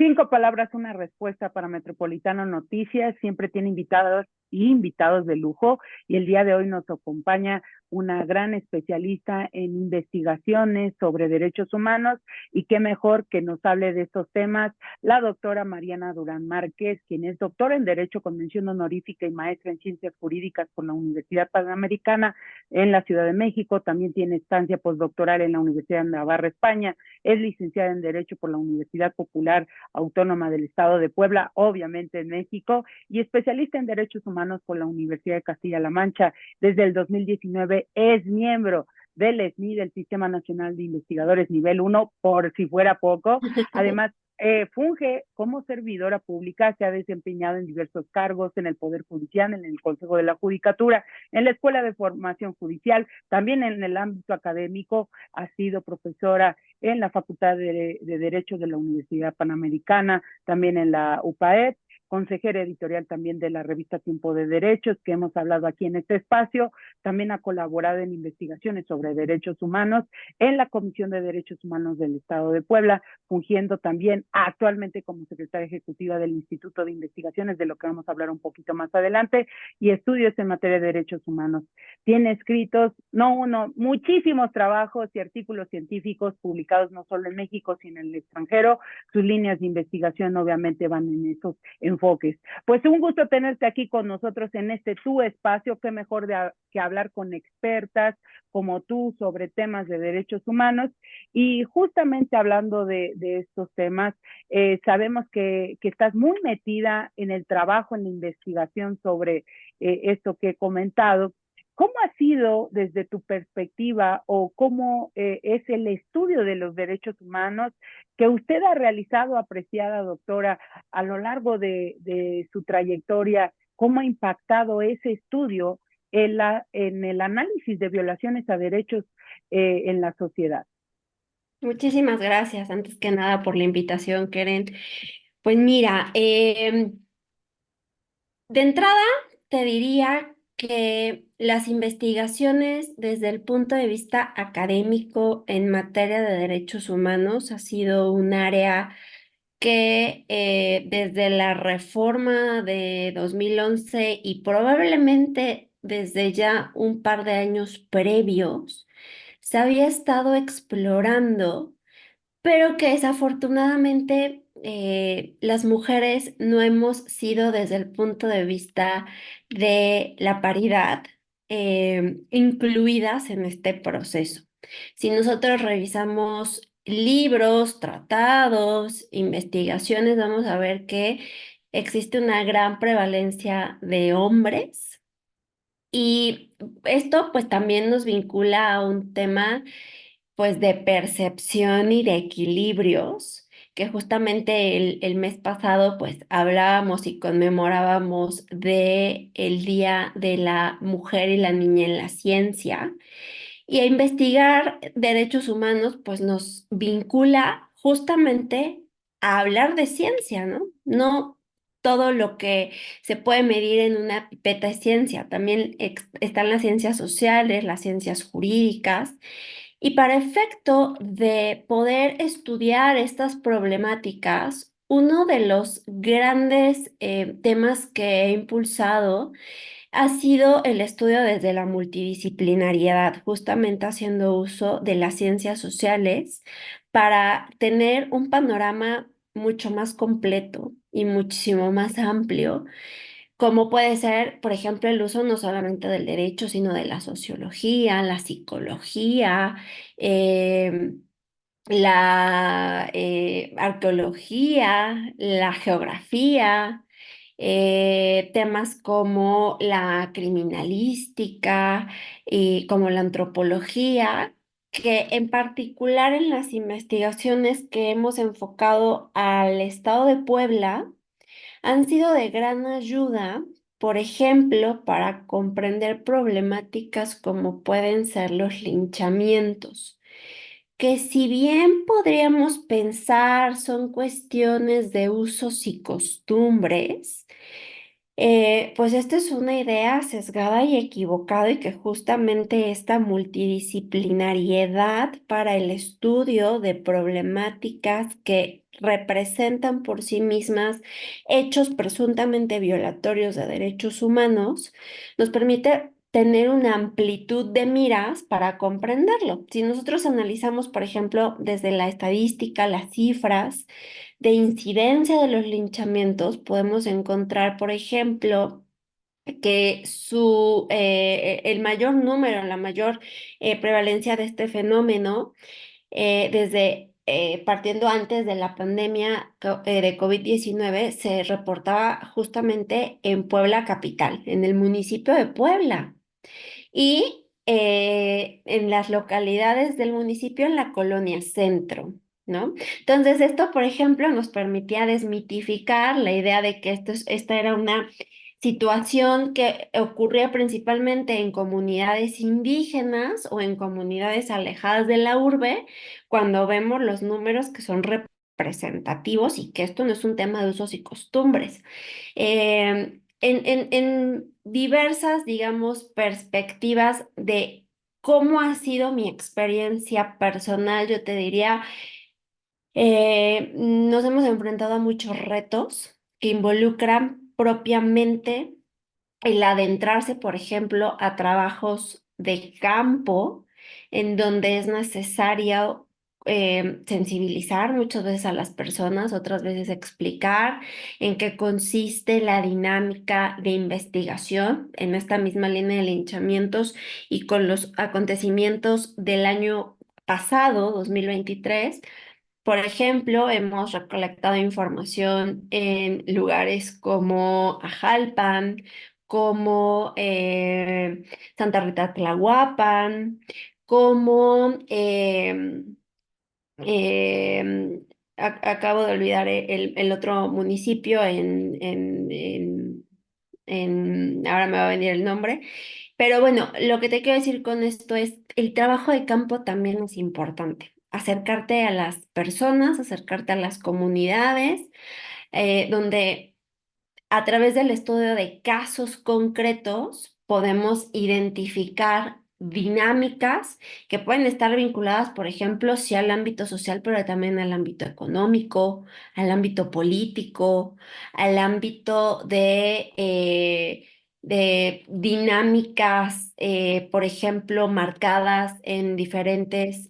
5 palabras, una respuesta para Metropolitano Noticias. Siempre tiene invitados y invitados de lujo, y el día de hoy nos acompaña una gran especialista en investigaciones sobre derechos humanos, y qué mejor que nos hable de estos temas, la doctora Mariana Durán Márquez, quien es doctora en Derecho con mención honorífica y maestra en Ciencias Jurídicas por la Universidad Panamericana en la Ciudad de México. También tiene estancia postdoctoral en la Universidad de Navarra, España. Es licenciada en Derecho por la Universidad Popular Autónoma del Estado de Puebla, obviamente en México, y especialista en Derechos Humanos por la Universidad de Castilla-La Mancha. Desde el 2019 es miembro del SNI, del Sistema Nacional de Investigadores Nivel 1, por si fuera poco. Además, funge como servidora pública, se ha desempeñado en diversos cargos en el Poder Judicial, en el Consejo de la Judicatura, en la Escuela de Formación Judicial, también en el ámbito académico. Ha sido profesora en la Facultad de Derecho de la Universidad Panamericana, también en la UPAEP, consejera editorial también de la revista Tiempo de Derechos, que hemos hablado aquí en este espacio. También ha colaborado en investigaciones sobre derechos humanos en la Comisión de Derechos Humanos del Estado de Puebla, fungiendo también actualmente como secretaria ejecutiva del Instituto de Investigaciones, de lo que vamos a hablar un poquito más adelante, y estudios en materia de derechos humanos. Tiene escritos, no uno, muchísimos trabajos y artículos científicos publicados no solo en México, sino en el extranjero. Sus líneas de investigación obviamente van en esos enfoques. Pues un gusto tenerte aquí con nosotros en este tu espacio. Qué mejor que hablar con expertas como tú sobre temas de derechos humanos. Y justamente hablando de estos temas, sabemos que estás muy metida en el trabajo, en la investigación sobre esto que he comentado. ¿Cómo ha sido desde tu perspectiva, o cómo es el estudio de los derechos humanos que usted ha realizado, apreciada doctora, a lo largo de su trayectoria? ¿Cómo ha impactado ese estudio en el análisis de violaciones a derechos en la sociedad? Muchísimas gracias, antes que nada, por la invitación, Keren. Pues mira, de entrada te diría que las investigaciones desde el punto de vista académico en materia de derechos humanos ha sido un área que desde la reforma de 2011 y probablemente desde ya un par de años previos, se había estado explorando, pero que desafortunadamente las mujeres no hemos sido desde el punto de vista de la paridad incluidas en este proceso. Si nosotros revisamos libros, tratados, investigaciones, vamos a ver que existe una gran prevalencia de hombres, y esto pues también nos vincula a un tema pues de percepción y de equilibrios, que justamente el mes pasado pues hablábamos y conmemorábamos de el Día de la Mujer y la Niña en la Ciencia. Y a investigar derechos humanos pues nos vincula justamente a hablar de ciencia, ¿no? No todo lo que se puede medir en una pipeta es ciencia, también están las ciencias sociales, las ciencias jurídicas, y para efecto de poder estudiar estas problemáticas, uno de los grandes temas que he impulsado ha sido el estudio desde la multidisciplinariedad, justamente haciendo uso de las ciencias sociales para tener un panorama mucho más completo y muchísimo más amplio, como puede ser, por ejemplo, el uso no solamente del derecho, sino de la sociología, la psicología, eh, la arqueología, la geografía, temas como la criminalística y como la antropología, que en particular en las investigaciones que hemos enfocado al estado de Puebla, han sido de gran ayuda, por ejemplo, para comprender problemáticas como pueden ser los linchamientos, que si bien podríamos pensar son cuestiones de usos y costumbres, Pues esta es una idea sesgada y equivocada y que justamente esta multidisciplinariedad para el estudio de problemáticas que representan por sí mismas hechos presuntamente violatorios de derechos humanos nos permite tener una amplitud de miras para comprenderlo. Si nosotros analizamos, por ejemplo, desde la estadística, las cifras, de incidencia de los linchamientos, podemos encontrar, por ejemplo, que el mayor número, la mayor prevalencia de este fenómeno, desde partiendo antes de la pandemia de COVID-19, se reportaba justamente en Puebla capital, en el municipio de Puebla y en las localidades del municipio en la colonia centro, ¿no? Entonces, esto, por ejemplo, nos permitía desmitificar la idea de que esta era una situación que ocurría principalmente en comunidades indígenas o en comunidades alejadas de la urbe, cuando vemos los números que son representativos y que esto no es un tema de usos y costumbres. En diversas, digamos, perspectivas de cómo ha sido mi experiencia personal, yo te diría, nos hemos enfrentado a muchos retos que involucran propiamente el adentrarse, por ejemplo, a trabajos de campo en donde es necesario sensibilizar muchas veces a las personas, otras veces explicar en qué consiste la dinámica de investigación en esta misma línea de linchamientos y con los acontecimientos del año pasado, 2023. Por ejemplo, hemos recolectado información en lugares como Ajalpan, como Santa Rita Tlahuapan, como em, acabo de olvidar el otro municipio ahora me va a venir el nombre, pero bueno, lo que te quiero decir con esto es, el trabajo de campo también es importante. Acercarte a las personas, acercarte a las comunidades, donde a través del estudio de casos concretos podemos identificar dinámicas que pueden estar vinculadas, por ejemplo, sí al ámbito social, pero también al ámbito económico, al ámbito político, al ámbito de dinámicas, por ejemplo, marcadas en diferentes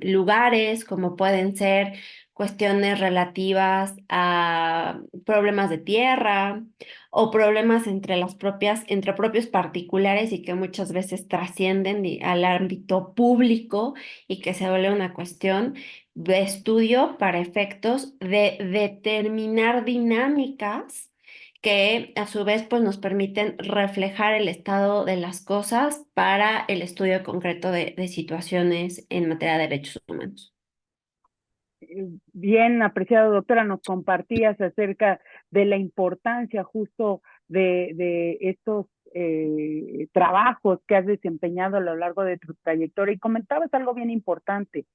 lugares, como pueden ser cuestiones relativas a problemas de tierra o problemas entre propios particulares y que muchas veces trascienden al ámbito público y que se vuelve una cuestión de estudio para efectos de determinar dinámicas que a su vez pues nos permiten reflejar el estado de las cosas para el estudio concreto de situaciones en materia de derechos humanos. Bien, apreciada doctora, nos compartías acerca de la importancia justo de estos trabajos que has desempeñado a lo largo de tu trayectoria y comentabas algo bien importante,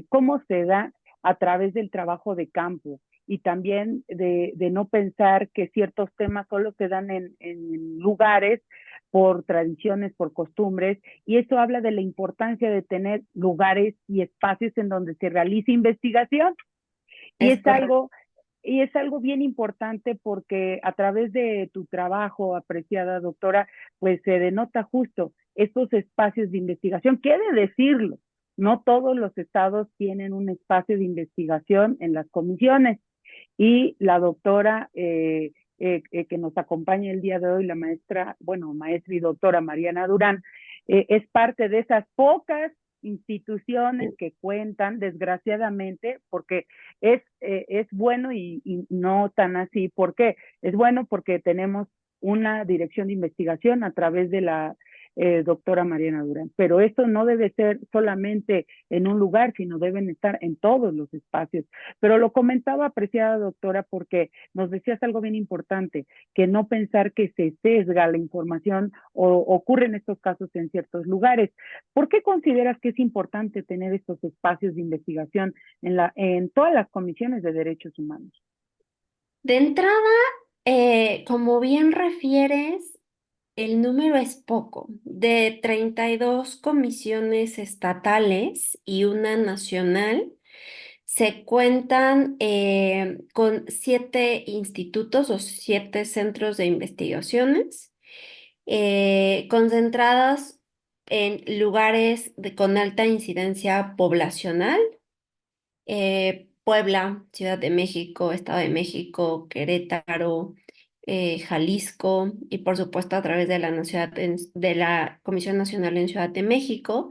cómo se da a través del trabajo de campo y también de no pensar que ciertos temas solo se dan en lugares por tradiciones, por costumbres, y eso habla de la importancia de tener lugares y espacios en donde se realice investigación. Y Es es correcto. algo, y es algo bien importante porque a través de tu trabajo, apreciada doctora, pues se denota justo estos espacios de investigación. ¿Qué de decirlo? No todos los estados tienen un espacio de investigación en las comisiones y la doctora que nos acompaña el día de hoy, la maestra, bueno, maestra y doctora Mariana Durán, es parte de esas pocas instituciones que cuentan, desgraciadamente, porque es bueno y no tan así. ¿Por qué? Es bueno porque tenemos una dirección de investigación a través de la doctora Mariana Durán, pero esto no debe ser solamente en un lugar, sino deben estar en todos los espacios. Pero lo comentaba, apreciada doctora, porque nos decías algo bien importante, que no pensar que se sesga la información o ocurren estos casos en ciertos lugares. ¿Por qué consideras que es importante tener estos espacios de investigación en todas las comisiones de derechos humanos? De entrada, Como bien refieres, el número es poco. De 32 comisiones estatales y una nacional, se cuentan con 7 institutos o 7 centros de investigaciones concentradas en lugares con alta incidencia poblacional. Puebla, Ciudad de México, Estado de México, Querétaro, Jalisco y por supuesto a través de de la Comisión Nacional en Ciudad de México.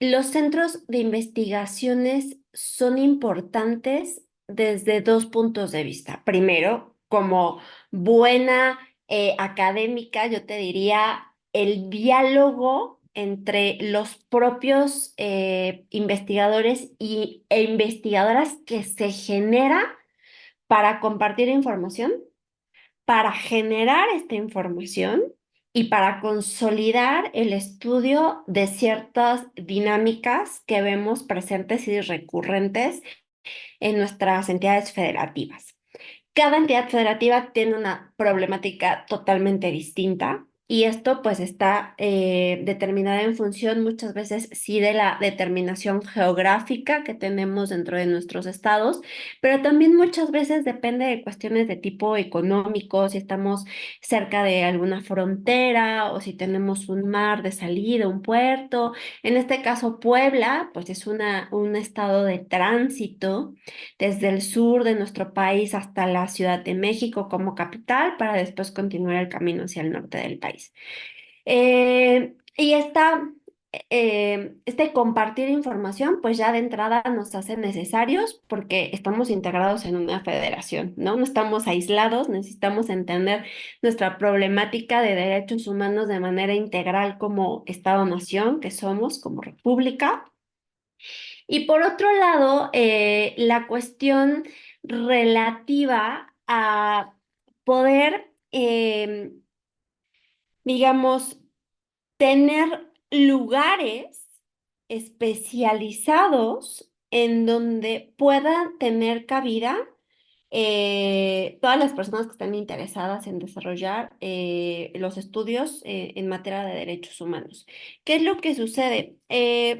Los centros de investigaciones son importantes desde 2 puntos de vista. Primero, como buena académica, yo te diría el diálogo entre los propios investigadores e investigadoras que se genera para compartir información, para generar esta información y para consolidar el estudio de ciertas dinámicas que vemos presentes y recurrentes en nuestras entidades federativas. Cada entidad federativa tiene una problemática totalmente distinta y esto pues está determinada en función muchas veces sí de la determinación geográfica que tenemos dentro de nuestros estados, pero también muchas veces depende de cuestiones de tipo económico, si estamos cerca de alguna frontera o si tenemos un mar de salida, un puerto. En este caso, Puebla pues es un estado de tránsito desde el sur de nuestro país hasta la Ciudad de México como capital para después continuar el camino hacia el norte del país. Y este compartir información, pues ya de entrada nos hace necesarios porque estamos integrados en una federación, ¿no? No estamos aislados, necesitamos entender nuestra problemática de derechos humanos de manera integral como Estado-nación que somos, como república. Y por otro lado, la cuestión relativa a poder, digamos, tener lugares especializados en donde puedan tener cabida todas las personas que están interesadas en desarrollar los estudios en materia de derechos humanos. ¿Qué es lo que sucede?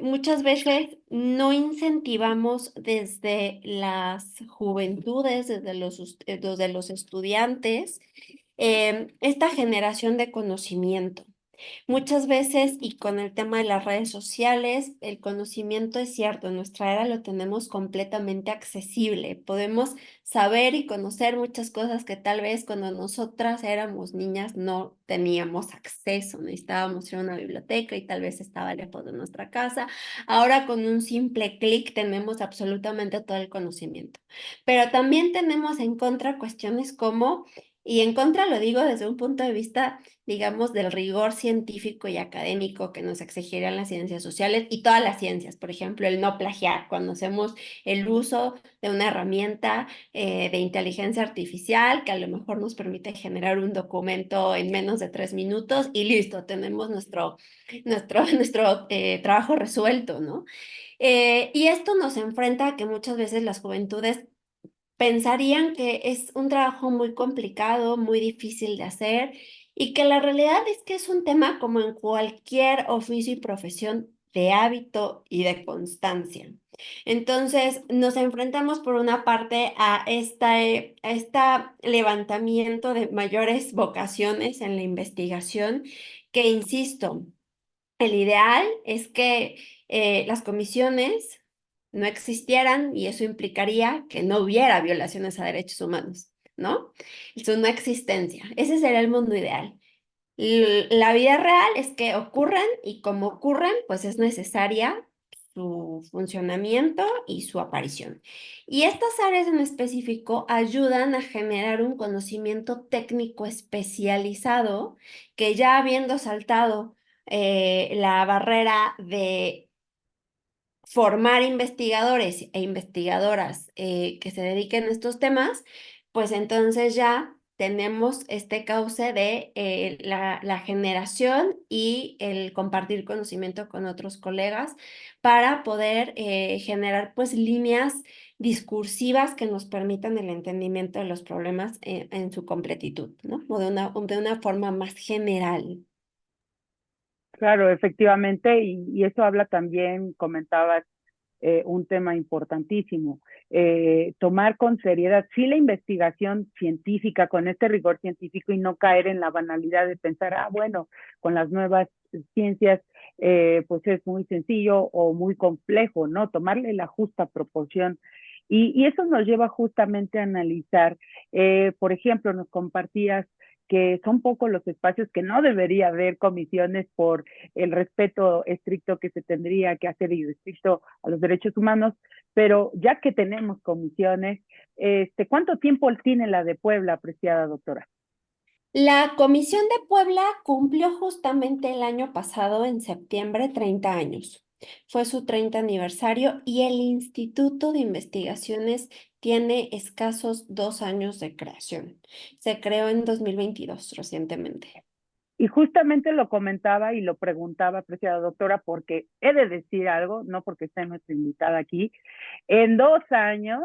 Muchas veces no incentivamos desde las juventudes, desde los estudiantes, esta generación de conocimiento. Muchas veces, y con el tema de las redes sociales, el conocimiento es cierto, en nuestra era lo tenemos completamente accesible. Podemos saber y conocer muchas cosas que tal vez cuando nosotras éramos niñas no teníamos acceso. Necesitábamos ir a una biblioteca y tal vez estaba lejos de nuestra casa. Ahora con un simple clic tenemos absolutamente todo el conocimiento. Pero también tenemos en contra cuestiones como, y en contra lo digo desde un punto de vista digamos, del rigor científico y académico que nos exigirían las ciencias sociales y todas las ciencias. Por ejemplo, el no plagiar, cuando hacemos el uso de una herramienta de inteligencia artificial que a lo mejor nos permite generar un documento en menos de 3 minutos y listo, tenemos nuestro trabajo resuelto, ¿no? Y esto nos enfrenta a que muchas veces las juventudes pensarían que es un trabajo muy complicado, muy difícil de hacer y que la realidad es que es un tema como en cualquier oficio y profesión de hábito y de constancia. Entonces, nos enfrentamos por una parte a esta levantamiento de mayores vocaciones en la investigación, que insisto, el ideal es que las comisiones no existieran y eso implicaría que no hubiera violaciones a derechos humanos, ¿no? Su no existencia. Ese sería el mundo ideal. La vida real es que ocurren y como ocurren, pues es necesaria su funcionamiento y su aparición. Y estas áreas en específico ayudan a generar un conocimiento técnico especializado que ya habiendo saltado la barrera de formar investigadores e investigadoras que se dediquen a estos temas, pues entonces ya tenemos este cauce de la generación y el compartir conocimiento con otros colegas para poder generar pues líneas discursivas que nos permitan el entendimiento de los problemas en su completitud, ¿no? O de una forma más general. Claro, efectivamente, y eso habla también, comentabas, un tema importantísimo. Tomar con seriedad, sí, la investigación científica, con este rigor científico y no caer en la banalidad de pensar, ah, bueno, con las nuevas ciencias, pues es muy sencillo o muy complejo, ¿no? Tomarle la justa proporción. Y eso nos lleva justamente a analizar, por ejemplo, nos compartías que son pocos los espacios que no debería haber comisiones por el respeto estricto que se tendría que hacer y estricto a los derechos humanos, pero ya que tenemos comisiones, ¿cuánto tiempo tiene la de Puebla, apreciada doctora? La Comisión de Puebla cumplió justamente el año pasado, en septiembre, 30 años. Fue su 30 aniversario y el Instituto de Investigaciones tiene escasos 2 años de creación. Se creó en 2022, recientemente. Y justamente lo comentaba y lo preguntaba, apreciada doctora, porque he de decir algo, no porque esté nuestra invitada aquí, en 2 años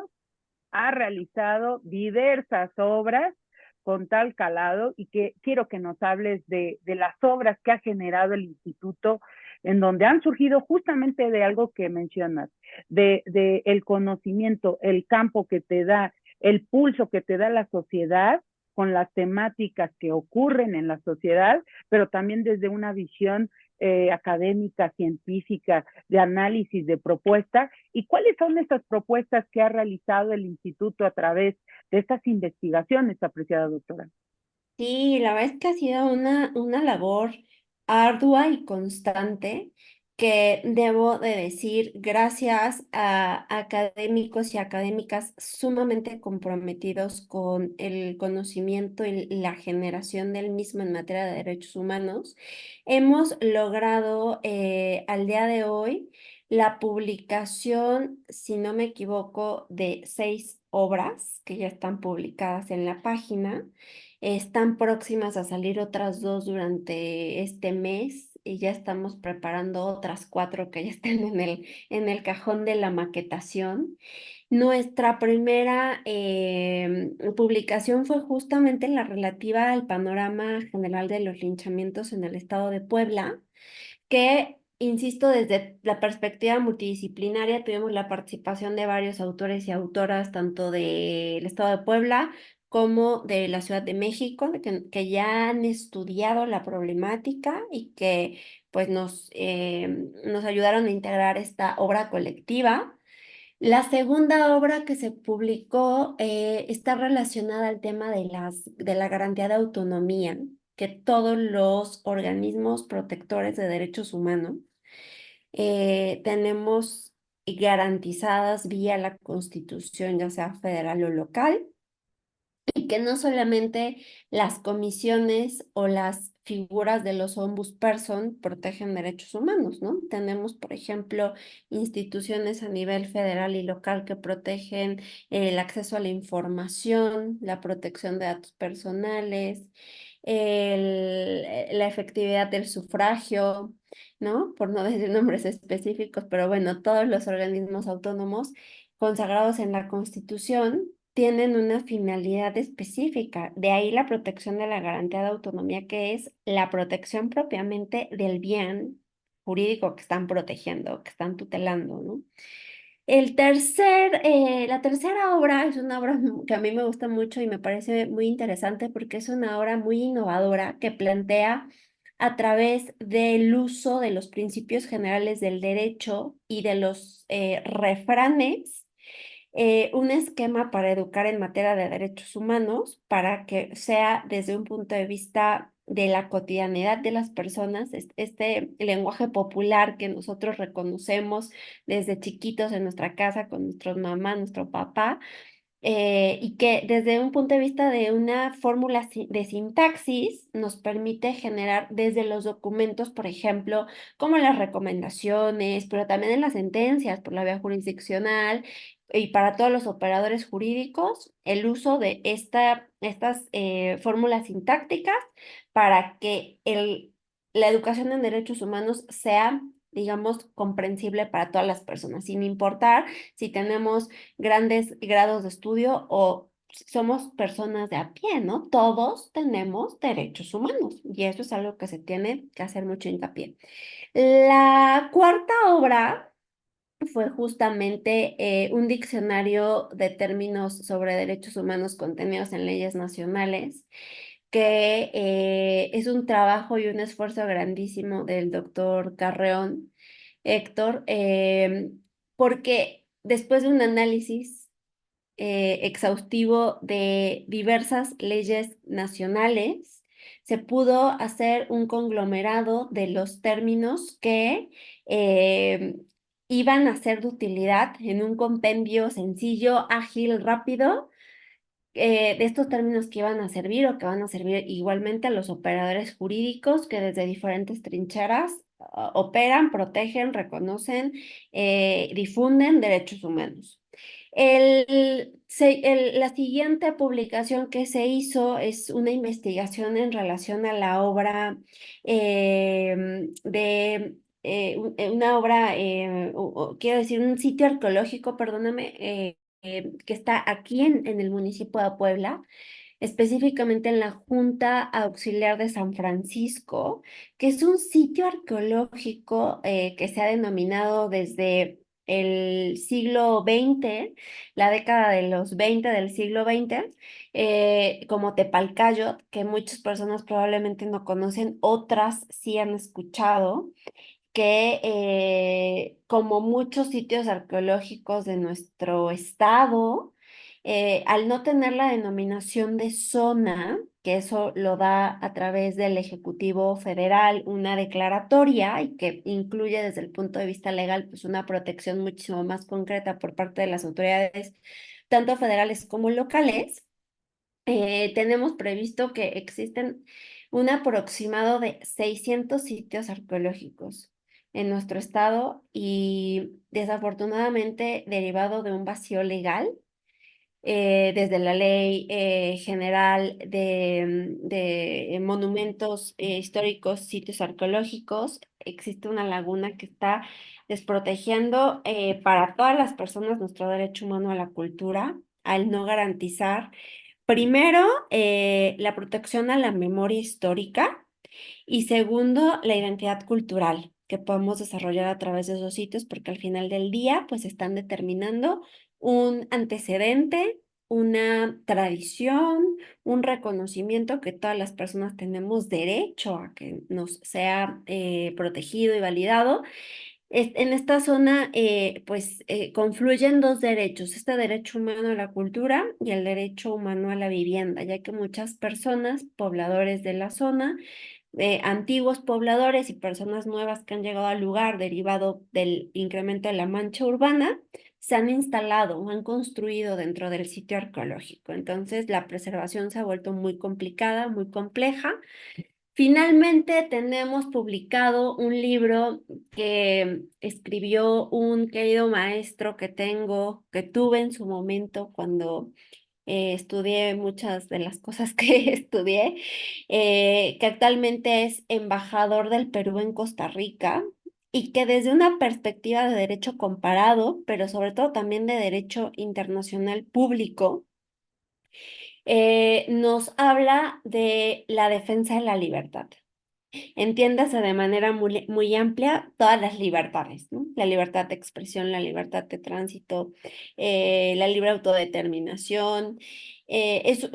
ha realizado diversas obras con tal calado y que quiero que nos hables de las obras que ha generado el instituto, en donde han surgido justamente de algo que mencionas, de el conocimiento, el campo que te da, el pulso que te da la sociedad con las temáticas que ocurren en la sociedad, pero también desde una visión académica, científica, de análisis, de propuesta. ¿Y cuáles son esas propuestas que ha realizado el instituto a través de estas investigaciones, apreciada doctora? Sí, la verdad es que ha sido una labor ardua y constante que debo de decir gracias a académicos y académicas sumamente comprometidos con el conocimiento y la generación del mismo en materia de derechos humanos. Hemos logrado al día de hoy la publicación, si no me equivoco, de 6 obras que ya están publicadas en la página. Están próximas a salir otras 2 durante este mes y ya estamos preparando otras 4 que ya están en el cajón de la maquetación. Nuestra primera publicación fue justamente la relativa al panorama general de los linchamientos en el estado de Puebla, que, insisto, desde la perspectiva multidisciplinaria tuvimos la participación de varios autores y autoras, tanto del estado de Puebla como de la Ciudad de México, que ya han estudiado la problemática y que pues nos ayudaron a integrar esta obra colectiva. La segunda obra que se publicó está relacionada al tema de la garantía de autonomía que todos los organismos protectores de derechos humanos tenemos garantizadas vía la Constitución, ya sea federal o local, y que no solamente las comisiones o las figuras de los ombudsperson protegen derechos humanos, ¿no? Tenemos, por ejemplo, instituciones a nivel federal y local que protegen el acceso a la información, la protección de datos personales, la efectividad del sufragio, ¿no? Por no decir nombres específicos, pero bueno, todos los organismos autónomos consagrados en la Constitución tienen una finalidad específica. De ahí la protección de la garantía de autonomía, que es la protección propiamente del bien jurídico que están protegiendo, que están tutelando, ¿no? La tercera obra es una obra que a mí me gusta mucho y me parece muy interesante porque es una obra muy innovadora que plantea a través del uso de los principios generales del derecho y de los refranes un esquema para educar en materia de derechos humanos, para que sea desde un punto de vista de la cotidianidad de las personas, este lenguaje popular que nosotros reconocemos desde chiquitos en nuestra casa con nuestros mamás, nuestro papá, y que desde un punto de vista de una fórmula de sintaxis nos permite generar desde los documentos, por ejemplo, como las recomendaciones, pero también en las sentencias por la vía jurisdiccional, y para todos los operadores jurídicos el uso de estas fórmulas sintácticas para que la educación en derechos humanos sea, digamos, comprensible para todas las personas, sin importar si tenemos grandes grados de estudio o somos personas de a pie, ¿no? Todos tenemos derechos humanos y eso es algo que se tiene que hacer mucho hincapié. La cuarta obra fue justamente un diccionario de términos sobre derechos humanos contenidos en leyes nacionales, que es un trabajo y un esfuerzo grandísimo del doctor Carreón, Héctor, porque después de un análisis exhaustivo de diversas leyes nacionales, se pudo hacer un conglomerado de los términos que eh, iban a ser de utilidad en un compendio sencillo, ágil, rápido, de estos términos que iban a servir o que van a servir igualmente a los operadores jurídicos que desde diferentes trincheras operan, protegen, reconocen, difunden derechos humanos. La siguiente publicación que se hizo es una investigación en relación a la obra una obra, quiero decir, un sitio arqueológico, perdóname, que está aquí en el municipio de Puebla, específicamente en la Junta Auxiliar de San Francisco, que es un sitio arqueológico que se ha denominado desde el siglo XX, la década de los 20 del siglo XX, como Tepalcayot, que muchas personas probablemente no conocen, otras sí han escuchado que como muchos sitios arqueológicos de nuestro estado, al no tener la denominación de zona, que eso lo da a través del Ejecutivo Federal una declaratoria y que incluye desde el punto de vista legal pues una protección muchísimo más concreta por parte de las autoridades, tanto federales como locales, tenemos previsto que existen un aproximado de 600 sitios arqueológicos en nuestro estado y desafortunadamente derivado de un vacío legal, desde la Ley General de Monumentos Históricos, Sitios Arqueológicos, existe una laguna que está desprotegiendo para todas las personas nuestro derecho humano a la cultura, al no garantizar primero, la protección a la memoria histórica y segundo, la identidad cultural que podemos desarrollar a través de esos sitios porque al final del día pues están determinando un antecedente, una tradición, un reconocimiento que todas las personas tenemos derecho a que nos sea protegido y validado. En esta zona, pues, confluyen dos derechos, este derecho humano a la cultura y el derecho humano a la vivienda, ya que muchas personas, pobladores de la zona, antiguos pobladores y personas nuevas que han llegado al lugar derivado del incremento de la mancha urbana, se han instalado o han construido dentro del sitio arqueológico. Entonces, la preservación se ha vuelto muy complicada, muy compleja. Finalmente tenemos publicado un libro que escribió un querido maestro que tuve en su momento cuando estudié muchas de las cosas que estudié, que actualmente es embajador del Perú en Costa Rica y que desde una perspectiva de derecho comparado, pero sobre todo también de derecho internacional público, nos habla de la defensa de la libertad. Entiéndase de manera muy amplia todas las libertades, ¿no? La libertad de expresión, la libertad de tránsito, la libre autodeterminación. Es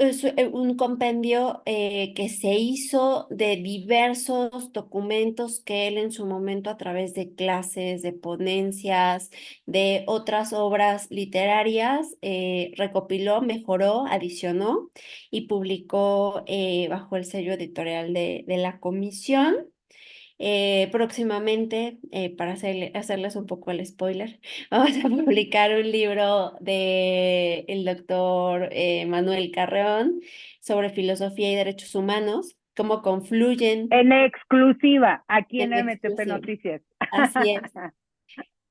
un compendio que se hizo de diversos documentos que él en su momento a través de clases, de ponencias, de otras obras literarias, recopiló, mejoró, adicionó y publicó bajo el sello editorial de la comisión. Próximamente, para hacerles un poco el spoiler, vamos a publicar un libro de el doctor Manuel Carreón sobre filosofía y derechos humanos, cómo confluyen En exclusiva, aquí en en MTP exclusiva. Noticias. Así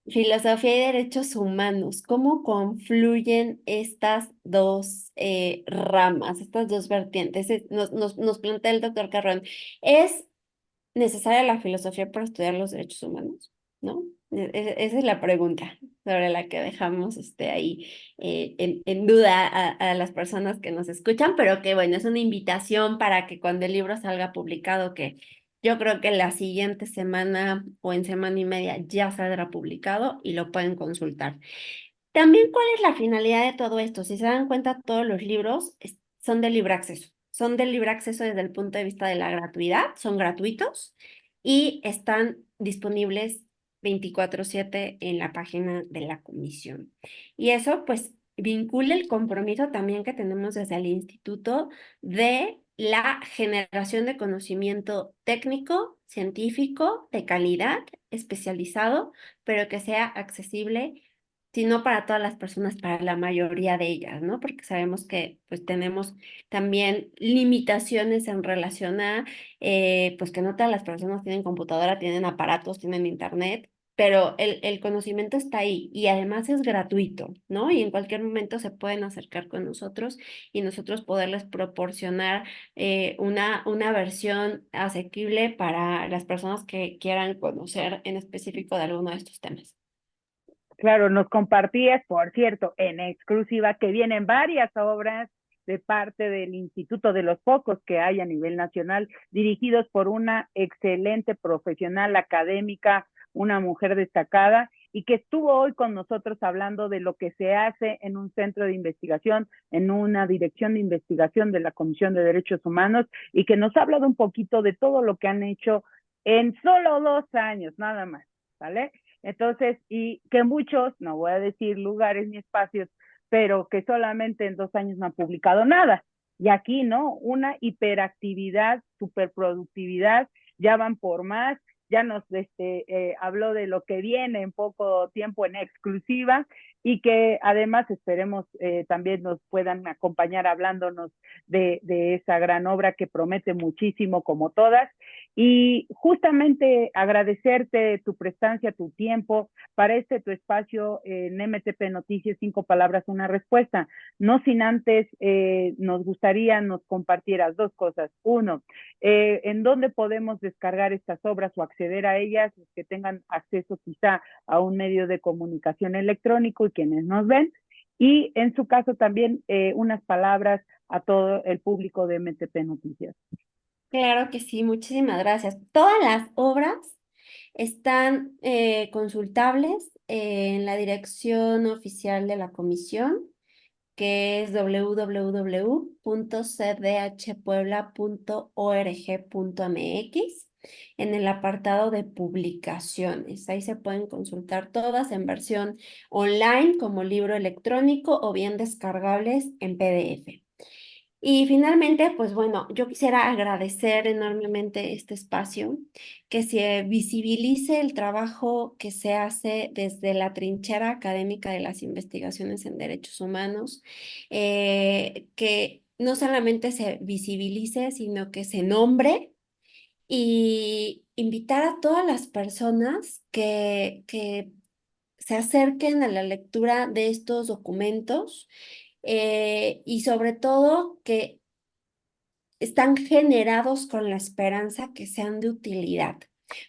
es. Filosofía y derechos humanos, ¿cómo confluyen estas dos ramas, estas dos vertientes? Nos plantea el doctor Carrón. ¿Es necesaria la filosofía para estudiar los derechos humanos? ¿No? Esa es la pregunta sobre la que dejamos ahí en duda a las personas que nos escuchan, pero que bueno, es una invitación para que cuando el libro salga publicado, que yo creo que la siguiente semana o en semana y media ya saldrá publicado y lo pueden consultar. También, ¿cuál es la finalidad de todo esto? Si se dan cuenta, todos los libros son de libre acceso. Son de libre acceso desde el punto de vista de la gratuidad, son gratuitos y están disponibles 24/7 en la página de la comisión. Y eso, pues, vincula el compromiso también que tenemos desde el instituto de la generación de conocimiento técnico, científico, de calidad, especializado, pero que sea accesible sino para todas las personas, para la mayoría de ellas, ¿no? Porque sabemos que pues tenemos también limitaciones en relación a, pues que no todas las personas tienen computadora, tienen aparatos, tienen internet, pero el conocimiento está ahí y además es gratuito, ¿no? Y en cualquier momento se pueden acercar con nosotros y nosotros poderles proporcionar una versión asequible para las personas que quieran conocer en específico de alguno de estos temas. Claro, nos compartías, por cierto, en exclusiva, que vienen varias obras de parte del instituto, de los pocos que hay a nivel nacional, dirigidos por una excelente profesional académica, una mujer destacada, y que estuvo hoy con nosotros hablando de lo que se hace en un centro de investigación, en una dirección de investigación de la Comisión de Derechos Humanos, y que nos ha hablado un poquito de todo lo que han hecho en solo 2 años, nada más, ¿vale? Entonces, y que muchos, no voy a decir lugares ni espacios, pero que solamente en 2 años no han publicado nada. Y aquí, ¿no? Una hiperactividad, superproductividad, ya van por más, ya nos habló de lo que viene en poco tiempo en exclusiva y que además esperemos también nos puedan acompañar hablándonos de esa gran obra que promete muchísimo como todas y justamente agradecerte tu prestancia, tu tiempo para tu espacio en MTP Noticias, 5 palabras, una respuesta. No sin antes, nos gustaría nos compartieras 2 cosas. Uno, ¿en dónde podemos descargar estas obras o acceder a ellas? Los que tengan acceso quizá a un medio de comunicación electrónico y quienes nos ven. Y en su caso también unas palabras a todo el público de MTP Noticias. Claro que sí, muchísimas gracias. Todas las obras están consultables en la dirección oficial de la comisión, que es www.cdhpuebla.org.mx, en el apartado de publicaciones. Ahí se pueden consultar todas en versión online como libro electrónico o bien descargables en PDF. Y finalmente, pues bueno, yo quisiera agradecer enormemente este espacio, que se visibilice el trabajo que se hace desde la trinchera académica de las investigaciones en derechos humanos, que no solamente se visibilice, sino que se nombre y invitar a todas las personas que se acerquen a la lectura de estos documentos y sobre todo que están generados con la esperanza que sean de utilidad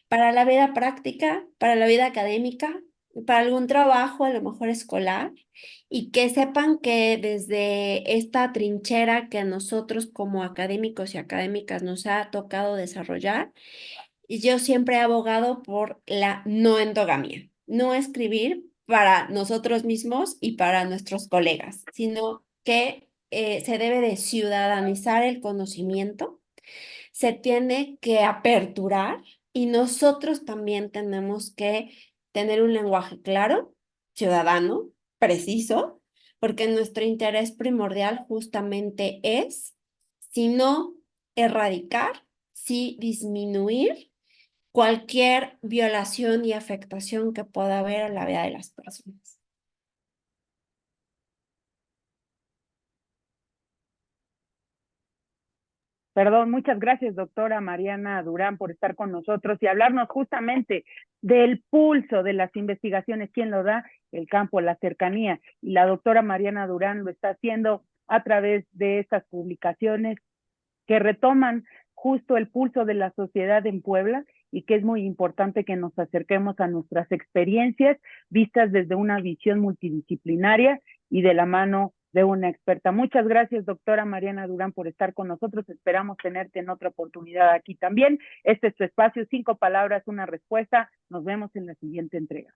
para la vida práctica, para la vida académica, para algún trabajo a lo mejor escolar y que sepan que desde esta trinchera que a nosotros como académicos y académicas nos ha tocado desarrollar, y yo siempre he abogado por la no endogamia, no escribir para nosotros mismos y para nuestros colegas, sino que se debe de ciudadanizar el conocimiento, se tiene que aperturar y nosotros también tenemos que tener un lenguaje claro, ciudadano, preciso, porque nuestro interés primordial justamente es, si no erradicar, sí disminuir cualquier violación y afectación que pueda haber a la vida de las personas. Perdón, muchas gracias, doctora Mariana Durán, por estar con nosotros y hablarnos justamente del pulso de las investigaciones. ¿Quién lo da? El campo, la cercanía. Y la doctora Mariana Durán lo está haciendo a través de estas publicaciones que retoman justo el pulso de la sociedad en Puebla y que es muy importante que nos acerquemos a nuestras experiencias vistas desde una visión multidisciplinaria y de la mano de una experta. Muchas gracias, doctora Mariana Durán, por estar con nosotros. Esperamos tenerte en otra oportunidad aquí también. Este es tu espacio, 5 palabras, una respuesta. Nos vemos en la siguiente entrega.